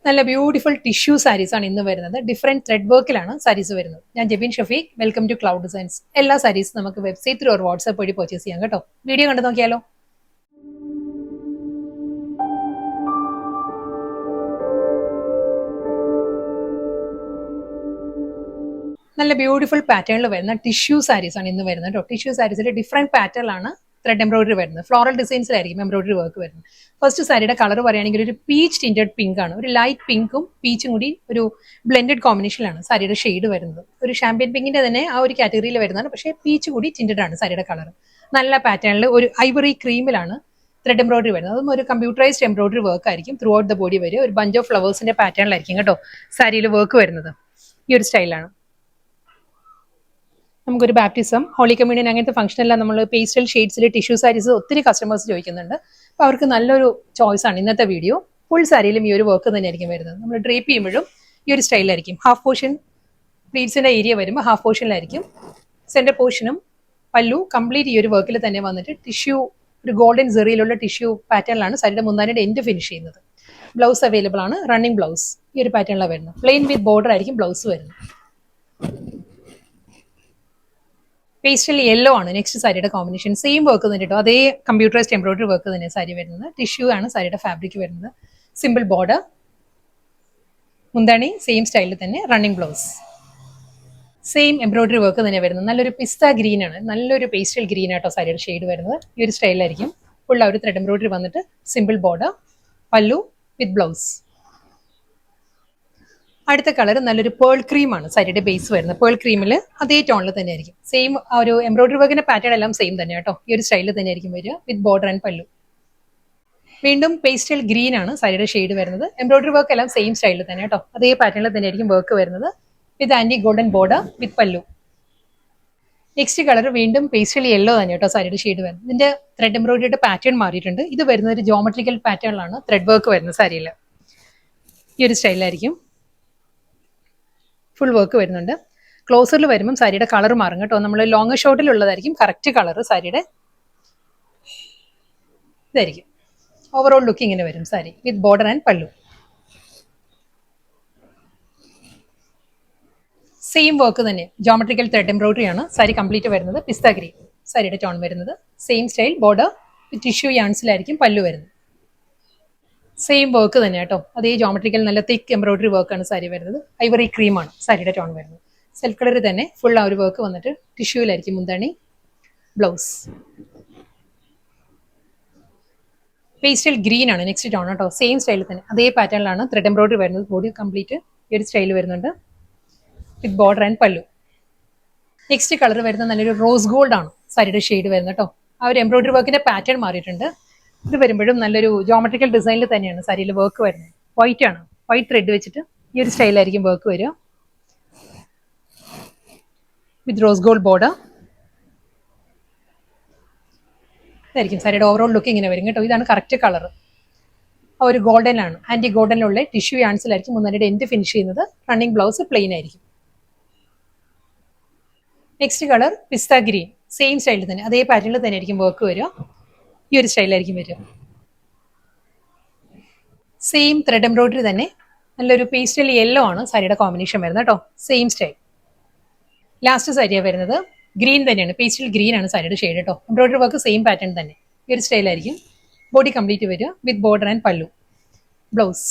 നല്ല beautiful tissue saris ആണ് ഇന്ന് വരുന്നത്. ഡിഫറെന്റ് ത്രെഡ് വർക്കിലാണ് സാരീസ് വരുന്നത്. ഞാൻ Jebin Shafeeq, welcome to Cloud Designs. എല്ലാ സാരീസ് നമുക്ക് വെബ്സൈറ്റ് ത്രൂ ഓർ വാട്സ്ആപ്പ് വഴി പർച്ചേസ് ചെയ്യാം കേട്ടോ. വീഡിയോ കണ്ടു നോക്കിയാലോ. നല്ല ബ്യൂട്ടിഫുൾ പാറ്റേണിൽ വരുന്ന ടിഷ്യൂ സാരീസ് ആണ് ഇന്ന് വരുന്നത് കേട്ടോ. ടിഷ്യൂ സാരീസിൽ ഡിഫറെന്റ് പാറ്റേണിലാണ് ത്രെഡ് എംബ്രോയിഡറി വരുന്നത്. ഫ്ലോറൽ ഡിസൈൻസിലായിരിക്കും എംബ്രോയിഡറി വർക്ക് വരുന്നത്. ഫസ്റ്റ് സാരിയുടെ കളർ പറയുകയാണെങ്കിൽ ഒരു പീച്ച് ടിൻറ്റഡ് പിങ്ക് ആണ്. ഒരു ലൈറ്റ് പിങ്കും പീച്ചും കൂടി ഒരു ബ്ലെൻഡഡ് കോമ്പിനേഷനിലാണ് സാരിയുടെ ഷെയ്ഡ് വരുന്നത്. ഒരു ഷാമ്പ്യൻ പിങ്കിന്റെ തന്നെ ആ ഒരു കാറ്റഗറിയിൽ വരുന്നതാണ്, പക്ഷേ പീച്ച് കൂടി ടിൻറ്റഡ് ആണ് സാരിയുടെ കളർ. നല്ല പാറ്റേണിൽ ഒരു ഐവറി ക്രീമിലാണ് ത്രെഡ് എംബ്രോയിഡറി വരുന്നത്. അതും ഒരു കമ്പ്യൂട്ടറൈസ്ഡ് എംബ്രോയിഡറി വർക്ക് ആയിരിക്കും ത്രൂ ഔട്ട് ദ ബോഡി വരെ. ഒരു ബഞ്ച് ഓഫ് ഫ്ലവേഴ്സിന്റെ പാറ്റേണിലായിരിക്കും കേട്ടോ സാരിയിൽ വർക്ക് വരുന്നത്. ഈ ഒരു സ്റ്റൈലാണ്. നമുക്കൊരു ബാപ്റ്റിസം, ഹോളി കമ്മ്യൂണിയൻ അങ്ങനത്തെ ഫംഗ്ഷൻ എല്ലാം നമ്മൾ പേസ്റ്റൽ ഷെയ്ഡ്സിൽ ടിഷ്യൂ സാരീസ് ഒത്തിരി കസ്റ്റമേഴ്സ് ചോദിക്കുന്നുണ്ട്. അപ്പോൾ അവർക്ക് നല്ലൊരു ചോയ്സ് ആണ് ഇന്നത്തെ വീഡിയോ. ഫുൾ സാരിയിലും ഈ ഒരു വർക്ക് തന്നെയായിരിക്കും വരുന്നത്. നമ്മൾ ഡ്രേപ്പ് ചെയ്യുമ്പോഴും ഈ ഒരു സ്റ്റൈലായിരിക്കും. ഹാഫ് പോർഷൻ പ്ലീറ്റ്സിന്റെ ഏരിയ വരുമ്പോൾ ഹാഫ് പോർഷനിലായിരിക്കും. സെന്റർ പോർഷനും പല്ലു കംപ്ലീറ്റ് ഈ ഒരു വർക്കിൽ തന്നെ വന്നിട്ട് ടിഷ്യൂ, ഒരു ഗോൾഡൻ സെറിയിലുള്ള ടിഷ്യൂ പാറ്റേണിലാണ് സാരിയുടെ മുന്താനിയുടെ എൻഡ് ഫിനിഷ് ചെയ്യുന്നത്. ബ്ലൗസ് അവൈലബിൾ ആണ്, റണ്ണിങ് ബ്ലൗസ് ഈ ഒരു പാറ്റേണിലാണ് വരുന്നത്. പ്ലെയിൻ വിത്ത് ബോർഡർ ആയിരിക്കും ബ്ലൗസ് വരുന്നത്. പേസ്റ്റൽ യെല്ലോ ആണ് നെക്സ്റ്റ് സാരിയുടെ കോമ്പിനേഷൻ. സെയിം വർക്ക് തന്നെ കേട്ടോ, അതേ കമ്പ്യൂട്ടറൈസ്ഡ് എംബ്രോയിഡറി വർക്ക് തന്നെ സാരി വരുന്നത്. ടിഷ്യൂ ആണ് സാരിയുടെ ഫാബ്രിക് വരുന്നത്. സിമ്പിൾ ബോർഡർ, മുന്താണി സെയിം സ്റ്റൈലിൽ തന്നെ, running blouse same embroidery work തന്നെ വരുന്നത്. നല്ലൊരു പിസ്ത ഗ്രീൻ ആണ്, നല്ലൊരു പേസ്റ്റൽ ഗ്രീൻ ആട്ടോ സാരിയുടെ ഷെയ്ഡ് വരുന്നത്. ഈ ഒരു സ്റ്റൈലായിരിക്കും. ഫുൾ ആ ഒരു ത്രെഡ് എംബ്രോയിഡറി വന്നിട്ട് സിമ്പിൾ ബോർഡർ, പല്ലു വിത്ത് ബ്ലൗസ്. അടുത്ത കളർ നല്ലൊരു പേൾ ക്രീം ആണ് സാരിയുടെ ബേസ് വരുന്നത്. പേൾ ക്രീമിൽ അതേ ടോണിൽ തന്നെ ആയിരിക്കും. സെയിം ആ ഒരു എംബ്രോയിഡറി വർക്കിന്റെ പാറ്റേൺ എല്ലാം സെയിം തന്നെ കേട്ടോ. ഈ ഒരു സ്റ്റൈലിൽ തന്നെ ആയിരിക്കും വരിക, വിത്ത് ബോർഡർ ആൻഡ് പല്ലു. വീണ്ടും പേസ്റ്റൽ ഗ്രീൻ ആണ് സാരിയുടെ ഷെയ്ഡ് വരുന്നത്. എംബ്രോയിഡറി വർക്ക് എല്ലാം സെയിം സ്റ്റൈലിൽ തന്നെ കേട്ടോ, അതേ പാറ്റേണിൽ തന്നെ ആയിരിക്കും വർക്ക് വരുന്നത്, വിത്ത് ആന്റി ഗോൾഡൻ ബോർഡർ വിത്ത് പല്ലു. നെക്സ്റ്റ് കളർ വീണ്ടും പേസ്റ്റൽ യെല്ലോ തന്നെ കേട്ടോ സാരിയുടെ ഷെയ്ഡ് വരുന്നത്. ഇതിന്റെ ത്രെഡ് എംബ്രോയിഡറിയുടെ പാറ്റേൺ മാറിയിട്ടുണ്ട്. ഇത് വരുന്നത് ഒരു ജോമെട്രിക്കൽ പാറ്റേണിലാണ് ത്രെഡ് വർക്ക് വരുന്നത് സാരിയിൽ. ഈ ഒരു സ്റ്റൈലായിരിക്കും. ഫുൾ വർക്ക് വരുന്നുണ്ട്. ക്ലോസറിൽ വരുമ്പം സാരിയുടെ കളർ മാറും കേട്ടോ. നമ്മൾ ലോങ് ഷോട്ടിലുള്ളതായിരിക്കും കറക്റ്റ് കളർ സാരിയുടെ. ഇതായിരിക്കും ഓവറോൾ ലുക്ക്. ഇങ്ങനെ വരും sari with border and pallu. Same work തന്നെ, ജോമെട്രിക്കൽ ത്രെഡ് എംബ്രോയിഡറി ആണ് സാരി കംപ്ലീറ്റ് വരുന്നത്. പിസ്ത ഗ്രീൻ സാരിയുടെ ടോൺ വരുന്നത്. Same style border with tissue യാൺസിലായിരിക്കും പല്ലു വരുന്നത്. സെയിം വർക്ക് തന്നെ കേട്ടോ, അതേ ജോമെട്രിക്കൽ നല്ല തിക്ക് എംബ്രോയിഡറി വർക്കാണ് സാരി വരുന്നത്. ഐവറി ക്രീം ആണ് സാരിയുടെ ടോൺ വരുന്നത്. സെൽഫ് കളറിൽ തന്നെ ഫുൾ ആ ഒരു വർക്ക് വന്നിട്ട് ടിഷ്യൂലായിരിക്കും മുന്താണി, ബ്ലൗസ്. പേസ്റ്റൽ ഗ്രീൻ ആണ് നെക്സ്റ്റ് ടോൺ കേട്ടോ. സെയിം സ്റ്റൈലിൽ തന്നെ അതേ പാറ്റേണിലാണ് ത്രെഡ് എംബ്രോയിഡറി വരുന്നത്. ബോഡി കംപ്ലീറ്റ് ഈ ഒരു സ്റ്റൈൽ വരുന്നുണ്ട്, വിത്ത് ബോർഡർ ആൻഡ് പല്ലു. നെക്സ്റ്റ് കളർ വരുന്നത് നല്ലൊരു റോസ് ഗോൾഡ് ആണ് സാരിയുടെ ഷെയ്ഡ് വരുന്നത് കേട്ടോ. ആ ഒരു എംബ്രോയിഡറി വർക്കിന്റെ പാറ്റേൺ മാറിയിട്ടുണ്ട്. ഇത് വരുമ്പോഴും നല്ലൊരു ജോമെട്രിക്കൽ ഡിസൈനിൽ തന്നെയാണ് സാരിയിൽ വർക്ക് വരുന്നത്. വൈറ്റ് ആണ്, വൈറ്റ് ത്രെഡ് വെച്ചിട്ട് ഈ ഒരു സ്റ്റൈലായിരിക്കും വർക്ക് വരിക, വിത്ത് റോസ് ഗോൾഡ് ബോർഡർ. ഇതായിരിക്കും സാരിയുടെ ഓവറോൾ ലുക്ക്. ഇങ്ങനെ വരും കേട്ടോ. ഇതാണ് കറക്റ്റ് കളർ. ആ ഒരു ഗോൾഡനിലാണ്, ആന്റി ഗോൾഡനിലുള്ള ടിഷ്യൂ യാൺസിലായിരിക്കും മുന്നേയുടെ എൻഡ് ഫിനിഷ് ചെയ്യുന്നത്. റണ്ണിങ് ബ്ലൗസ് പ്ലെയിൻ ആയിരിക്കും. നെക്സ്റ്റ് കളർ പിസ്ത ഗ്രീൻ, സെയിം സ്റ്റൈലിൽ തന്നെ അതേ പാറ്റേണിൽ തന്നെ ആയിരിക്കും വർക്ക് വരിക. ഈ ഒരു സ്റ്റൈലായിരിക്കും വരിക. സെയിം ത്രെഡ് എംബ്രോയിഡറി തന്നെ, നല്ലൊരു പേസ്റ്റൽ യെല്ലോ ആണ് സാരിയുടെ കോമ്പിനേഷൻ വരുന്നത് കേട്ടോ. Same style. ലാസ്റ്റ് സാരിയാണ് വരുന്നത് ഗ്രീൻ തന്നെയാണ്, പേസ്റ്റൽ ഗ്രീൻ ആണ് സാരിയുടെ ഷെയ്ഡ് കേട്ടോ. എംബ്രോയിഡറി വർക്ക് സെയിം പാറ്റേൺ തന്നെ. ഈ ഒരു സ്റ്റൈലായിരിക്കും. ബോഡി കംപ്ലീറ്റ് വരിക, വിത്ത് ബോർഡർ ആൻഡ് പല്ലു, ബ്ലൗസ്.